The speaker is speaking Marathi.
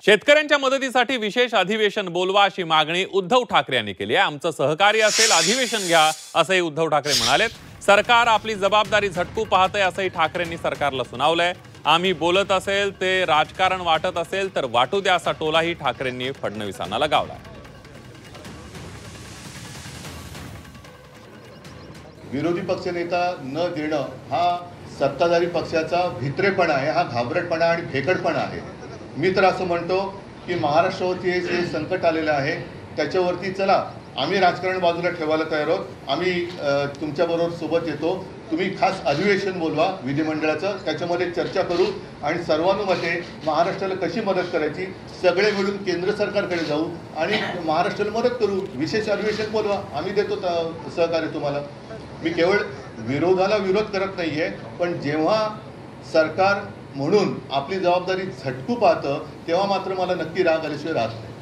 शेतकऱ्यांच्या मदतीसाठी विशेष अधिवेशन बोलवा अशी मागणी उद्धव ठाकरे यांनी केली आहे। आमचं सहकार्य असेल, अधिवेशन घ्या असंही उद्धव ठाकरे म्हणालेत। सरकार आपली जबाबदारी झटकू पाहतंय असंही ठाकरेंनी सरकारला सुनावलंय। आम्ही बोलत असेल, ते राजकारण वाटत असेल तर वाटू द्या असा टोलाही ठाकरेंनी फडणवीसांना लगावला। विरोधी पक्षनेता न देणं हा सत्ताधारी पक्षाचा भित्रेपणा आहे, हा घाबरटपणा आणि फेकटपणा आहे। मी तर असं म्हणतो की महाराष्ट्रावरती हे जे संकट आलेलं आहे त्याच्यावरती चला आम्ही राजकारण बाजूला ठेवायला तयार आहोत। आम्ही तुमच्याबरोबर सोबत येतो। तुम्ही खास अधिवेशन बोलवा विधिमंडळाचं, त्याच्यामध्ये चर्चा करू आणि सर्वानुमते महाराष्ट्राला कशी मदत करायची सगळे मिळून केंद्र सरकारकडे जाऊ आणि महाराष्ट्राला मदत करू। विशेष अधिवेशन बोलवा, आम्ही देतो सहकार्य तुम्हाला। मी केवळ विरोधाला विरोध करत नाही आहे, पण जेव्हा सरकार म्हणून आपली जबाबदारी झटकू पाहतं तेव्हा मात्र मला नक्की राग आल्याशिवाय राहत नाही।